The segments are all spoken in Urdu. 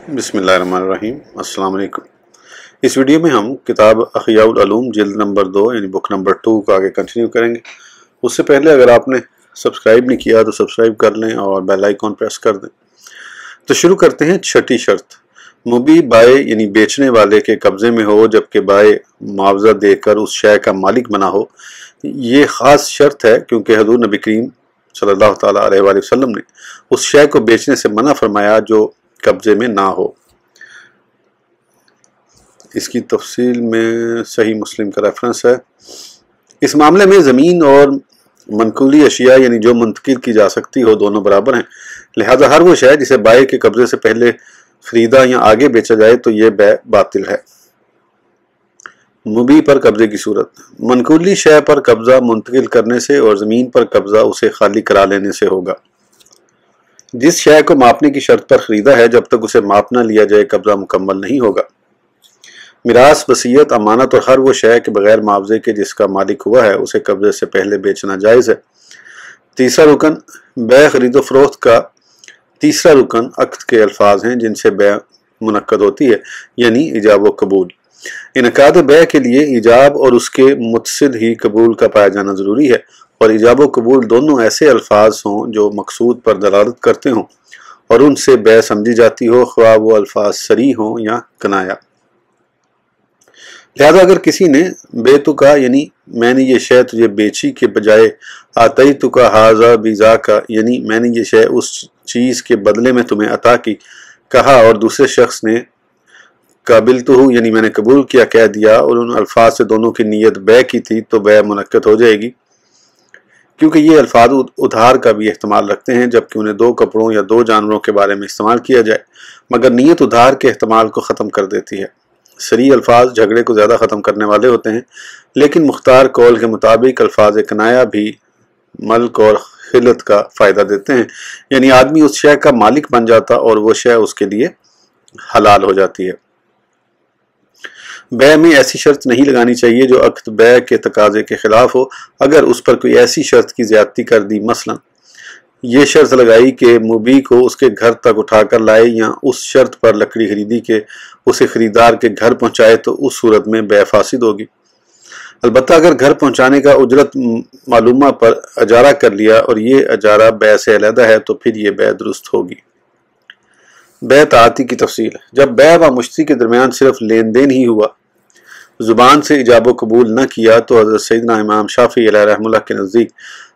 بسم اللہ الرحمن الرحیم۔ السلام علیکم۔ اس ویڈیو میں ہم کتاب احیاء العلوم جلد نمبر 2 یعنی بک نمبر 2 کو آگے کنٹینیو کریں گے۔ اس سے پہلے اگر آپ نے سبسکرائب نہیں کیا تو سبسکرائب کر لیں اور بیل آئیکن پریس کر دیں۔ تو شروع کرتے ہیں چھٹی شرط۔ مبیع بائع یعنی بیچنے والے کے قبضے میں ہو جبکہ بائع معاوضہ دے کر اس شے کا مالک بنا ہو۔ یہ خاص شرط ہے کیونکہ حضور نبی کریم صلی اللہ تعالیٰ علیہ وآلہ وسلم نے اس شے کو بیچنے سے منع فرمایا جو قبضے میں نہ ہو۔ اس کی تفصیل میں صحیح مسلم کا ریفرنس ہے۔ اس معاملے میں زمین اور منقولی اشیاء یعنی جو منتقل کی جا سکتی ہو دونوں برابر ہیں، لہذا ہر وہ شے جسے بائع کے قبضے سے پہلے خریدا یا آگے بیچا جائے تو یہ بیع باطل ہے۔ مبیع پر قبضے کی صورت۔ منقولی شے پر قبضہ منتقل کرنے سے اور زمین پر قبضہ اسے خالی کرا لینے سے ہوگا۔ جس شے کو ماپنے کی شرط پر خریدا ہے جب تک اسے ماپ نہ لیا جائے قبضہ مکمل نہیں ہوگا۔ میراث، وصیت، امانت اور ہر وہ شے کے بغیر معاوضے کے جس کا مالک ہوا ہے اسے قبضے سے پہلے بیچنا جائز ہے۔ تیسرا رکن، بیع خرید و فروخت کا تیسرا رکن عقد کے الفاظ ہیں جن سے بیع منعقد ہوتی ہے، یعنی ایجاب و قبول۔ انعقاد بیع کے لیے ایجاب اور اس کے متصد ہی قبول کا پایا جانا ضروری ہے، اور ایجاب و قبول دونوں ایسے الفاظ ہوں جو مقصود پر دلالت کرتے ہوں اور ان سے بیع سمجھی جاتی ہو، خواہ وہ الفاظ صریح ہوں یا کنایا۔ لہذا اگر کسی نے بیتکا یعنی میں نے یہ شے تجھے بیچی کے بجائے آتیتکا ھذا بذاکا یعنی میں نے یہ شے اس چیز کے بدلے میں تمہیں عطا کی کہا، اور دوسرے شخص نے قابلتہ یعنی میں نے قبول کیا کہہ دیا اور ان الفاظ سے دونوں کی نیت بیع کی تھی تو بیع منعقد ہو جائے گی، کیونکہ یہ الفاظ ادھار کا بھی احتمال رکھتے ہیں جبکہ انہیں دو کپڑوں یا دو جانوروں کے بارے میں استعمال کیا جائے، مگر نیت ادھار کے احتمال کو ختم کر دیتی ہے۔ صریح الفاظ جھگڑے کو زیادہ ختم کرنے والے ہوتے ہیں، لیکن مختار قول کے مطابق الفاظ کنایا بھی ملک اور خلت کا فائدہ دیتے ہیں، یعنی آدمی اس شے کا مالک بن جاتا اور وہ شے اس کے لیے حلال ہو جاتی ہے۔ بیع میں ایسی شرط نہیں لگانی چاہیے جو عقد بیع کے تقاضے کے خلاف ہو۔ اگر اس پر کوئی ایسی شرط کی زیادتی کر دی، مثلا یہ شرط لگائی کہ مبیع کو اس کے گھر تک اٹھا کر لائے یا اس شرط پر لکڑی خریدی کہ اسے خریدار کے گھر پہنچائے، تو اس صورت میں بیع فاسد ہوگی۔ البتہ اگر گھر پہنچانے کا اجرت معلومہ پر اجارہ کر لیا اور یہ اجارہ بیع سے علیحدہ ہے تو پھر یہ بیع درست ہوگی۔ بیع تعاطی کی تفصیل۔ جب بیع و مشتری کے درمیان صرف لین دین ہی ہوا، زبان سے ایجاب و قبول نہ کیا، تو حضرت سیدنا امام شافعی علیہ رحمہ اللہ کے نزدیک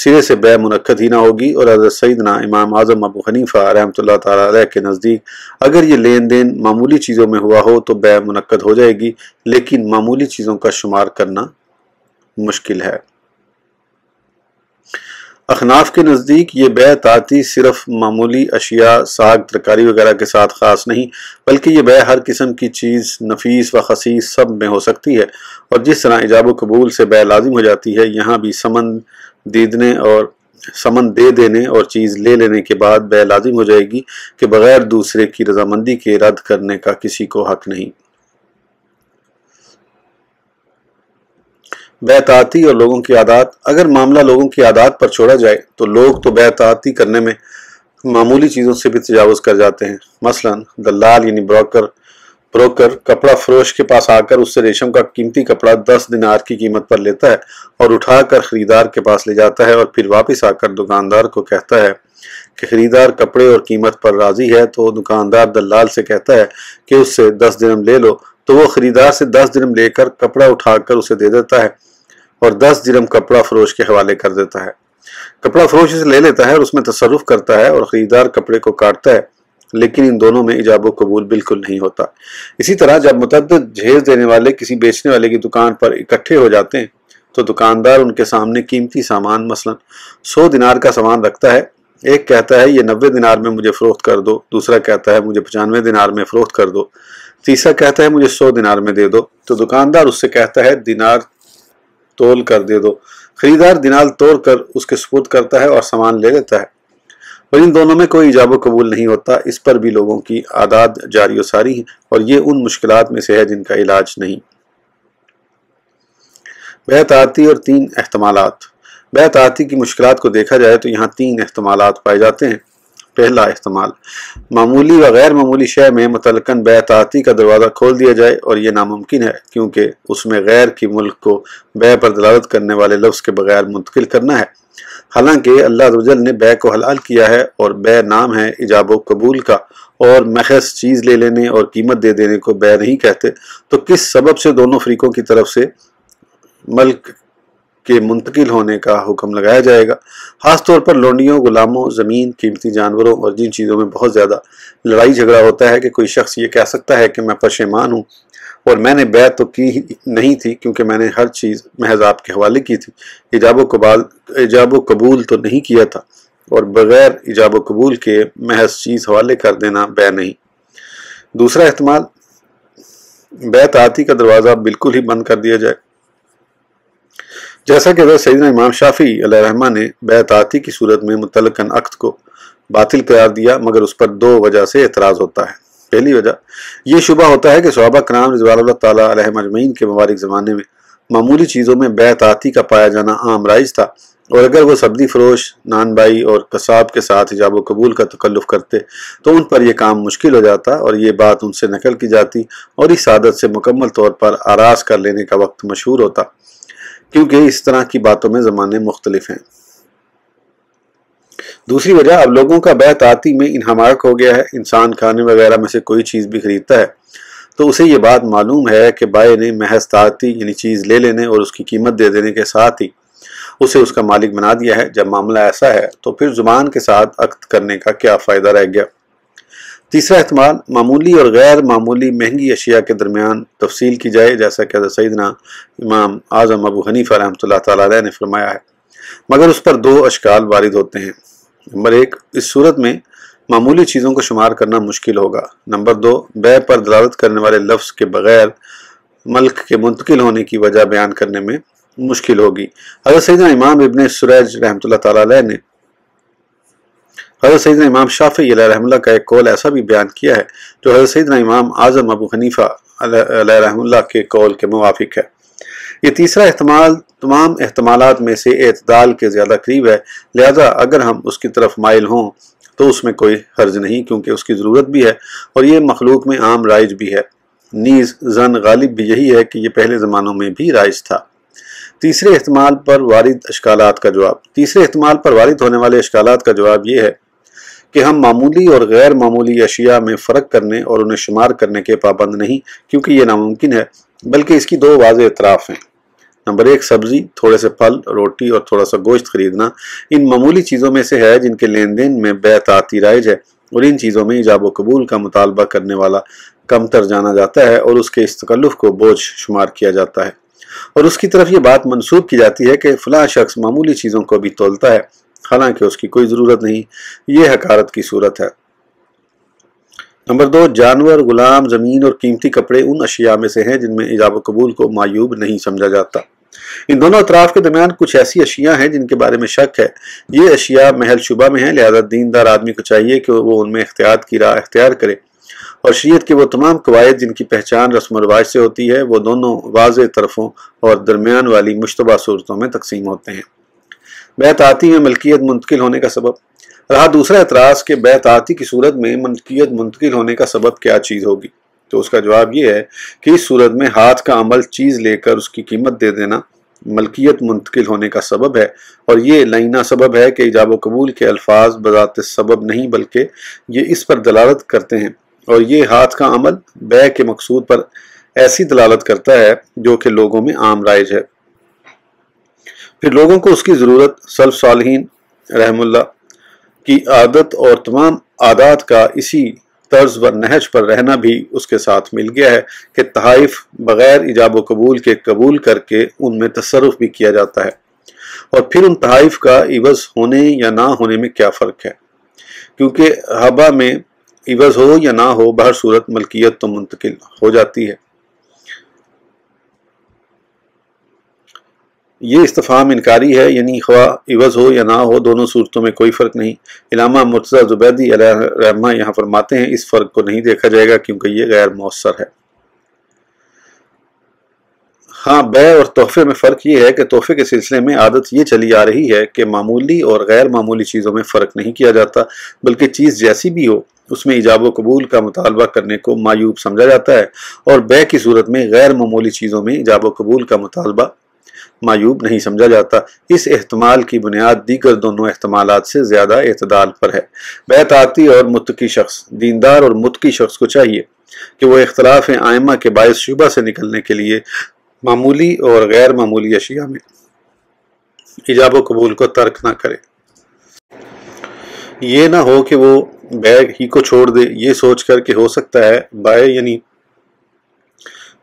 سرے سے بیع منعقد ہی نہ ہوگی، اور حضرت سیدنا امام اعظم ابو حنیفہ رحمۃ اللہ تعالیٰ علیہ کے نزدیک اگر یہ لین دین معمولی چیزوں میں ہوا ہو تو بیع منعقد ہو جائے گی، لیکن معمولی چیزوں کا شمار کرنا مشکل ہے۔ احناف کے نزدیک یہ بیع تعاطی صرف معمولی اشیاء، ساگ، ترکاری وغیرہ کے ساتھ خاص نہیں، بلکہ یہ بیع ہر قسم کی چیز، نفیس و خسیس سب میں ہو سکتی ہے، اور جس طرح ایجاب و قبول سے بیع لازم ہو جاتی ہے، یہاں بھی سمن دے دینے اور چیز لے لینے کے بعد بیع لازم ہو جائے گی کہ بغیر دوسرے کی رضامندی کے رد کرنے کا کسی کو حق نہیں۔ بیع تعاطی اور لوگوں کی عادات۔ اگر معاملہ لوگوں کی عادات پر چھوڑا جائے تو لوگ تو بیع تعاطی کرنے میں معمولی چیزوں سے بھی تجاوز کر جاتے ہیں۔ مثلا دلال یعنی بروکر کپڑا فروش کے پاس آ کر اس سے ریشم کا قیمتی کپڑا 10 دینار کی قیمت پر لیتا ہے اور اٹھا کر خریدار کے پاس لے جاتا ہے، اور پھر واپس آ کر دکاندار کو کہتا ہے کہ خریدار کپڑے اور قیمت پر راضی ہے، تو دکاندار دلال سے کہتا ہے کہ اس سے 10 درہم لے لو، تو وہ خریدار سے 10 درہم لے کر کپڑا اٹھا کر اسے دے دیتا ہے اور 10 درہم کپڑا فروش کے حوالے کر دیتا ہے۔ کپڑا فروش اسے لے لیتا ہے اور اس میں تصرف کرتا ہے، اور خریدار کپڑے کو کاٹتا ہے، لیکن ان دونوں میں ایجاب و قبول بالکل نہیں ہوتا۔ اسی طرح جب متعدد جہیز دینے والے کسی بیچنے والے کی دکان پر اکٹھے ہو جاتے ہیں تو دکاندار ان کے سامنے قیمتی سامان مثلا 100 دینار کا سامان رکھتا ہے۔ ایک کہتا ہے یہ 90 دینار میں مجھے فروخت کر دو، دوسرا کہتا ہے مجھے 95 دینار میں فروخت کر دو، تیسرا کہتا ہے مجھے 100 دینار میں دے دو، تو دکاندار اس سے کہتا ہے دینار تول کر دے دو۔ خریدار دینار توڑ کر اس کے سپرد کرتا ہے اور سامان لے لیتا ہے، اور ان دونوں میں کوئی ایجاب و قبول نہیں ہوتا۔ اس پر بھی لوگوں کی عادات جاری و ساری ہیں، اور یہ ان مشکلات میں سے ہے جن کا علاج نہیں۔ بیع تعاطی اور 3 احتمالات۔ بیع تعاطی کی مشکلات کو دیکھا جائے تو یہاں 3 احتمالات پائے جاتے ہیں۔ پہلا احتمال، معمولی و غیر معمولی شے میں متعلقاً بے اطاعتی کا دروازہ کھول دیا جائے، اور یہ ناممکن ہے کیونکہ اس میں غیر کی ملک کو بے پر دلالت کرنے والے لفظ کے بغیر منتقل کرنا ہے، حالانکہ اللہ عز و جل نے بے کو حلال کیا ہے، اور بے نام ہے ایجاب و قبول کا، اور محض چیز لے لینے اور قیمت دے دینے کو بے نہیں کہتے، تو کس سبب سے دونوں فریقوں کی طرف سے ملک کے منتقل ہونے کا حکم لگایا جائے گا؟ خاص طور پر لونڈیوں، غلاموں، زمین، قیمتی جانوروں اور جن چیزوں میں بہت زیادہ لڑائی جھگڑا ہوتا ہے کہ کوئی شخص یہ کہہ سکتا ہے کہ میں پشیمان ہوں اور میں نے بیعت تو کی نہیں تھی کیونکہ میں نے ہر چیز محض آپ کے حوالے کی تھی، ایجاب و قبول تو نہیں کیا تھا، اور بغیر ایجاب و قبول کے محض چیز حوالے کر دینا بے نہیں۔ دوسرا احتمال، بے اطاعتی کا دروازہ بالکل ہی بند کر دیا جائے، جیسا کہ حضرت سیدنا امام شافعی علیہ رحمہ نے بے اطاعتی کی صورت میں متعلقاً عقد کو باطل قرار دیا، مگر اس پر دو وجہ سے اعتراض ہوتا ہے۔ پہلی وجہ، یہ شبہ ہوتا ہے کہ صحابہ کرام رضوان اللہ تعالیٰ علیہم اجمعین کے مبارک زمانے میں معمولی چیزوں میں بے اطاعتی کا پایا جانا عام رائج تھا، اور اگر وہ سبزی فروش، نان بائی اور قصاب کے ساتھ ایجاب و قبول کا تکلف کرتے تو ان پر یہ کام مشکل ہو جاتا، اور یہ بات ان سے نقل کی جاتی، اور اس عادت سے مکمل طور پر آراز کر لینے کا وقت مشہور ہوتا، کیونکہ اس طرح کی باتوں میں زمانے مختلف ہیں۔ دوسری وجہ، اب لوگوں کا بے اطاعتی میں انہماک ہو گیا ہے۔ انسان کھانے وغیرہ میں سے کوئی چیز بھی خریدتا ہے تو اسے یہ بات معلوم ہے کہ بائع نے محض طاعتی یعنی چیز لے لینے اور اس کی قیمت دے دینے کے ساتھ ہی اسے اس کا مالک بنا دیا ہے۔ جب معاملہ ایسا ہے تو پھر زبان کے ساتھ عقد کرنے کا کیا فائدہ رہ گیا؟ تیسرا احتمال، معمولی اور غیر معمولی مہنگی اشیاء کے درمیان تفصیل کی جائے، جیسا کہ حضرت سیدنا امام اعظم ابو حنیفہ رحمۃ اللہ تعالیٰ علیہ نے فرمایا ہے، مگر اس پر دو اشکال وارد ہوتے ہیں۔ نمبر ایک، اس صورت میں معمولی چیزوں کو شمار کرنا مشکل ہوگا۔ نمبر دو، بے پر دلالت کرنے والے لفظ کے بغیر ملک کے منتقل ہونے کی وجہ بیان کرنے میں مشکل ہوگی۔ حضرت سیدنا امام ابن سریج رحمۃ اللہ تعالیٰ علیہ نے حضرت سیدنا امام شافعی علیہ رحمہ اللہ کا ایک قول ایسا بھی بیان کیا ہے جو حضرت سیدنا امام اعظم ابو حنیفہ علیہ رحمہ اللہ کے قول کے موافق ہے۔ یہ تیسرا احتمال تمام احتمالات میں سے اعتدال کے زیادہ قریب ہے، لہذا اگر ہم اس کی طرف مائل ہوں تو اس میں کوئی حرج نہیں، کیونکہ اس کی ضرورت بھی ہے اور یہ مخلوق میں عام رائج بھی ہے۔ نیز ظن غالب بھی یہی ہے کہ یہ پہلے زمانوں میں بھی رائج تھا۔ تیسرے احتمال پر وارد ہونے والے اشکالات کا جواب یہ ہے کہ ہم معمولی اور غیر معمولی اشیاء میں فرق کرنے اور انہیں شمار کرنے کے پابند نہیں، کیونکہ یہ ناممکن ہے، بلکہ اس کی دو واضح اطراف ہیں۔ نمبر ایک، سبزی، تھوڑے سے پھل، روٹی اور تھوڑا سا گوشت خریدنا ان معمولی چیزوں میں سے ہے جن کے لین دین میں بے اطاعتی رائج ہے، اور ان چیزوں میں ایجاب و قبول کا مطالبہ کرنے والا کمتر جانا جاتا ہے اور اس کے اس تکلف کو بوجھ شمار کیا جاتا ہے، اور اس کی طرف یہ بات منسوب کی جاتی ہے کہ فلاں شخص معمولی چیزوں کو بھی تولتا ہے حالانکہ اس کی کوئی ضرورت نہیں۔ یہ حقارت کی صورت ہے۔ نمبر دو، جانور، غلام، زمین اور قیمتی کپڑے ان اشیاء میں سے ہیں جن میں ایجاب و قبول کو معیوب نہیں سمجھا جاتا۔ ان دونوں اطراف کے درمیان کچھ ایسی اشیاء ہیں جن کے بارے میں شک ہے۔ یہ اشیاء محل شبہ میں ہیں، لہذا دیندار آدمی کو چاہیے کہ وہ ان میں احتیاط کی راہ اختیار کرے، اور شریعت کے وہ تمام قواعد جن کی پہچان رسم و رواج سے ہوتی ہے وہ دونوں واضح طرفوں اور درمیان والی مشتبہ صورتوں میں تقسیم ہوتے ہیں۔ بے اطاعتی میں ملکیت منتقل ہونے کا سبب۔ رہا دوسرا اعتراض کہ بے اطاعتی کی صورت میں ملکیت منتقل ہونے کا سبب کیا چیز ہوگی، تو اس کا جواب یہ ہے کہ اس صورت میں ہاتھ کا عمل چیز لے کر اس کی قیمت دے دینا ملکیت منتقل ہونے کا سبب ہے، اور یہ لعینہ سبب ہے کہ ایجاب و قبول کے الفاظ بذات سبب نہیں بلکہ یہ اس پر دلالت کرتے ہیں، اور یہ ہاتھ کا عمل بے کے مقصود پر ایسی دلالت کرتا ہے جو کہ لوگوں میں عام رائج ہے۔ پھر لوگوں کو اس کی ضرورت، سلف صالحین رحم اللہ کی عادت اور تمام عادات کا اسی طرز و نہج پر رہنا بھی اس کے ساتھ مل گیا ہے کہ تحائف بغیر ایجاب و قبول کے قبول کر کے ان میں تصرف بھی کیا جاتا ہے، اور پھر ان تحائف کا عوض ہونے یا نہ ہونے میں کیا فرق ہے، کیونکہ ہبہ میں عوض ہو یا نہ ہو بہر صورت ملکیت تو منتقل ہو جاتی ہے۔ یہ استفہام انکاری ہے، یعنی خواہ عوض ہو یا نہ ہو دونوں صورتوں میں کوئی فرق نہیں۔ علامہ مرتضیٰ زبیدی علیہ رحمہ یہاں فرماتے ہیں اس فرق کو نہیں دیکھا جائے گا کیونکہ یہ غیر مؤثر ہے۔ ہاں، بے اور تحفے میں فرق یہ ہے کہ تحفے کے سلسلے میں عادت یہ چلی آ رہی ہے کہ معمولی اور غیر معمولی چیزوں میں فرق نہیں کیا جاتا، بلکہ چیز جیسی بھی ہو اس میں ایجاب و قبول کا مطالبہ کرنے کو معیوب سمجھا جاتا ہے، اور بے کی صورت میں غیر معمولی چیزوں میں ایجاب و قبول کا مطالبہ معیوب نہیں سمجھا جاتا۔ اس احتمال کی بنیاد دیگر دونوں احتمالات سے زیادہ اعتدال پر ہے۔ بیعت اور متقی شخص، دیندار اور متقی شخص کو چاہیے کہ وہ اختلاف ائمہ کے باعث شبہ سے نکلنے کے لیے معمولی اور غیر معمولی اشیاء میں ایجاب و قبول کو ترک نہ کرے۔ یہ نہ ہو کہ وہ بیع ہی کو چھوڑ دے یہ سوچ کر کہ ہو سکتا ہے بائع یعنی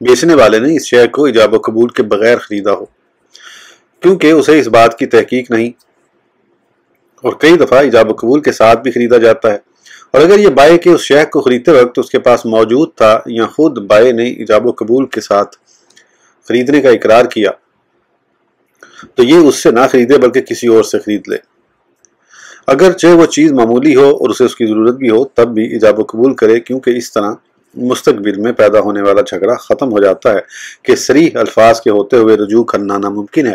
بیچنے والے نے اس شے کو ایجاب و قبول کے بغیر خریدا ہو، کیونکہ اسے اس بات کی تحقیق نہیں، اور کئی دفعہ ایجاب و قبول کے ساتھ بھی خریدا جاتا ہے، اور اگر یہ بائع کے اس شے کو خریدتے وقت اس کے پاس موجود تھا یا خود بائع نے ایجاب و قبول کے ساتھ خریدنے کا اقرار کیا تو یہ اس سے نہ خریدے بلکہ کسی اور سے خرید لے۔ اگرچہ وہ چیز معمولی ہو اور اسے اس کی ضرورت بھی ہو تب بھی ایجاب و قبول کرے، کیونکہ اس طرح مستقبل میں پیدا ہونے والا جھگڑا ختم ہو جاتا ہے کہ صریح الفاظ کے ہوتے ہوئے رجوع کرنا ناممکن ہے،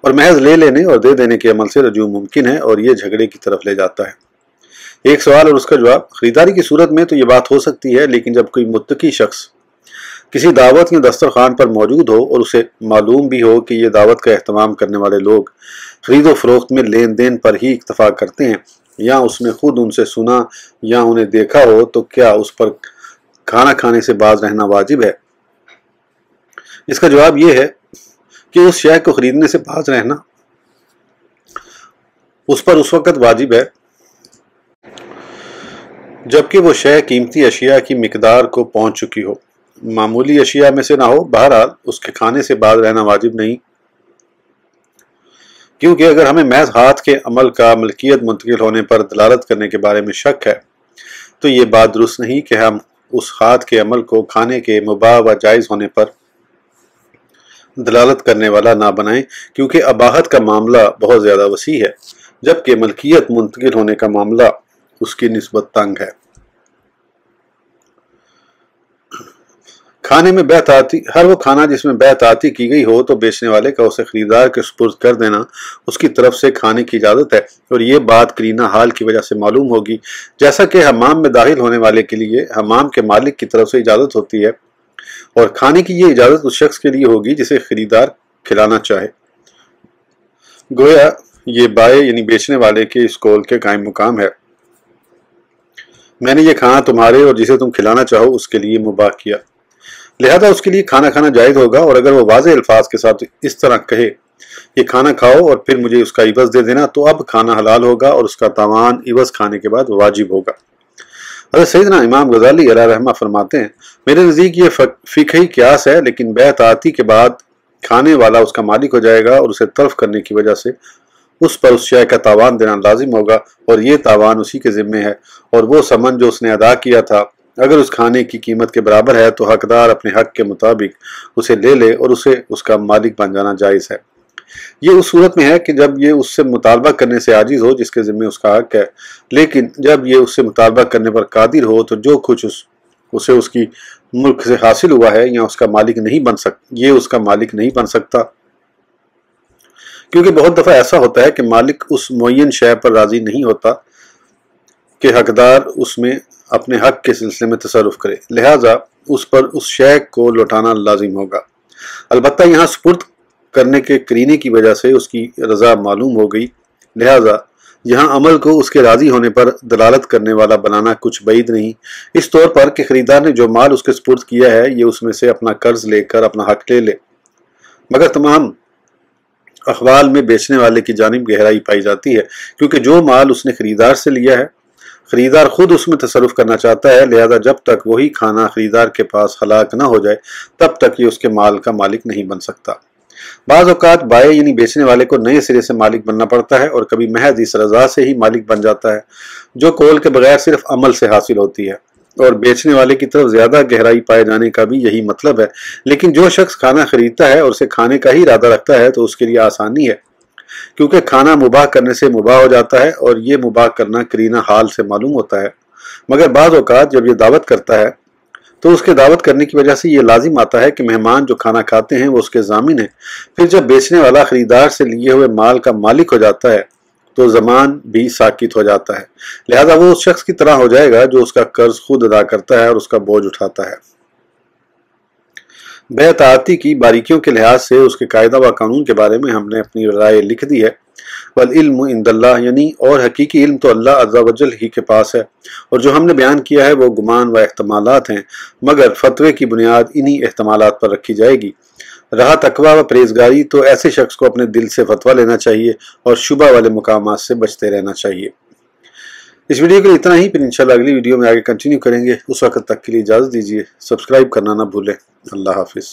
اور محض لے لینے اور دے دینے کے عمل سے رجوع ممکن ہے، اور یہ جھگڑے کی طرف لے جاتا ہے۔ ایک سوال اور اس کا جواب۔ خریداری کی صورت میں تو یہ بات ہو سکتی ہے، لیکن جب کوئی متقی شخص کسی دعوت یا دسترخوان پر موجود ہو اور اسے معلوم بھی ہو کہ یہ دعوت کا اہتمام کرنے والے لوگ خرید و فروخت میں لین دین پر ہی اکتفا کرتے ہیں، یا اس نے خود ان سے سنا یا انہیں دیکھا ہو، تو کیا اس پر کھانا کھانے سے باز رہنا واجب ہے؟ اس کا جواب یہ ہے کہ اس شے کو خریدنے سے باز رہنا اس پر اس وقت واجب ہے جبکہ وہ شے قیمتی اشیاء کی مقدار کو پہنچ چکی ہو، معمولی اشیاء میں سے نہ ہو۔ بہرحال اس کے کھانے سے باز رہنا واجب نہیں، کیونکہ اگر ہمیں محض ہاتھ کے عمل کا ملکیت منتقل ہونے پر دلالت کرنے کے بارے میں شک ہے تو یہ بات درست نہیں کہ ہم اس ہاتھ کے عمل کو کھانے کے مباح و جائز ہونے پر دلالت کرنے والا نہ بنائیں، کیونکہ اباحت کا معاملہ بہت زیادہ وسیع ہے جبکہ ملکیت منتقل ہونے کا معاملہ اس کی نسبت تنگ ہے۔ کھانے میں بیعت، ہر وہ کھانا جس میں بیعت کی گئی ہو تو بیچنے والے کا اسے خریدار کے سپرد کر دینا اس کی طرف سے کھانے کی اجازت ہے، اور یہ بات قرینہ حال کی وجہ سے معلوم ہوگی، جیسا کہ حمام میں داخل ہونے والے کے لیے حمام کے مالک کی طرف سے اجازت ہوتی ہے، اور کھانے کی یہ اجازت اس شخص کے لیے ہوگی جسے خریدار کھلانا چاہے۔ گویا یہ بائع یعنی بیچنے والے کے اس قول کے قائم مقام ہے، میں نے یہ کھانا تمہارے اور جسے تم کھلانا چاہو اس کے لیے مباح کیا، لہذا اس کے لیے کھانا کھانا جائز ہوگا، اور اگر وہ واضح الفاظ کے ساتھ اس طرح کہے یہ کھانا کھاؤ اور پھر مجھے اس کا عوض دے دینا تو اب کھانا حلال ہوگا اور اس کا تاوان عوض کھانے کے بعد واجب ہوگا۔ حضرت سیدنا امام غزالی علیہ رحمہ فرماتے ہیں، میرے نزدیک یہ فقہی قیاس ہے، لیکن بیعت کے بعد کھانے والا اس کا مالک ہو جائے گا اور اسے تلف کرنے کی وجہ سے اس پر اس شے کا تاوان دینا لازم ہوگا، اور یہ تاوان اسی کے ذمے ہے، اور وہ ثمن جو اس نے ادا کیا تھا اگر اس کھانے کی قیمت کے برابر ہے تو حقدار اپنے حق کے مطابق اسے لے لے اور اسے اس کا مالک بن جانا جائز ہے۔ یہ اس صورت میں ہے کہ جب یہ اس سے مطالبہ کرنے سے عاجز ہو جس کے ذمے اس کا حق ہے، لیکن جب یہ اس سے مطالبہ کرنے پر قادر ہو تو جو کچھ اسے اس کی ملک سے حاصل ہوا ہے یا اس کا مالک نہیں بن سکتا، یہ اس کا مالک نہیں بن سکتا، کیونکہ بہت دفعہ ایسا ہوتا ہے کہ مالک اس معین شے پر راضی نہیں ہوتا کہ حقدار اس میں اپنے حق کے سلسلے میں تصرف کرے، لہٰذا اس پر اس شے کو لوٹانا لازم ہوگا۔ البتہ یہاں سپرد کرنے کے قرینے کی وجہ سے اس کی رضا معلوم ہو گئی، لہٰذا یہاں عمل کو اس کے راضی ہونے پر دلالت کرنے والا بنانا کچھ بعید نہیں، اس طور پر کہ خریدار نے جو مال اس کے سپرد کیا ہے یہ اس میں سے اپنا قرض لے کر اپنا حق لے لے، مگر تمام احوال میں بیچنے والے کی جانب گہرائی پائی جاتی ہے، کیونکہ جو مال اس نے خریدار سے لیا ہے خریدار خود اس میں تصرف کرنا چاہتا ہے، لہذا جب تک وہی کھانا خریدار کے پاس ہلاک نہ ہو جائے تب تک یہ اس کے مال کا مالک نہیں بن سکتا۔ بعض اوقات بائع یعنی بیچنے والے کو نئے سرے سے مالک بننا پڑتا ہے، اور کبھی محض اس رضا سے ہی مالک بن جاتا ہے جو قول کے بغیر صرف عمل سے حاصل ہوتی ہے، اور بیچنے والے کی طرف زیادہ گہرائی پائے جانے کا بھی یہی مطلب ہے، لیکن جو شخص کھانا خریدتا ہے اور اسے کھانے کا ہی ارادہ رکھتا ہے تو اس کے لیے آسانی ہے، کیونکہ کھانا مباح کرنے سے مباح ہو جاتا ہے، اور یہ مباح کرنا قرینہ حال سے معلوم ہوتا ہے، مگر بعض اوقات جب یہ دعوت کرتا ہے تو اس کے دعوت کرنے کی وجہ سے یہ لازم آتا ہے کہ مہمان جو کھانا کھاتے ہیں وہ اس کے ضامن ہیں۔ پھر جب بیچنے والا خریدار سے لیے ہوئے مال کا مالک ہو جاتا ہے تو زمان بھی ساکت ہو جاتا ہے، لہذا وہ اس شخص کی طرح ہو جائے گا جو اس کا قرض خود ادا کرتا ہے اور اس کا بوجھ اٹھاتا ہے۔ بیع تعاطی کی باریکیوں کے لحاظ سے اس کے قاعدہ و قانون کے بارے میں ہم نے اپنی رائے لکھ دی ہے۔ والعلم عند اللہ، یعنی اور حقیقی علم تو اللہ عز و جل ہی کے پاس ہے، اور جو ہم نے بیان کیا ہے وہ گمان و احتمالات ہیں، مگر فتوے کی بنیاد انہی احتمالات پر رکھی جائے گی۔ رہا تقویٰ و پرہیزگاری تو ایسے شخص کو اپنے دل سے فتویٰ لینا چاہیے اور شبہ والے مقامات سے بچتے رہنا چاہیے۔ اس ویڈیو کے لیے اتنا ہی، پھر انشاءاللہ اگلی ویڈیو میں آگے کنٹینیو کریں گے۔ اس وقت تک کے لیے اجازت دیجیے، سبسکرائب کرنا نہ بھولیں۔ اللہ حافظ۔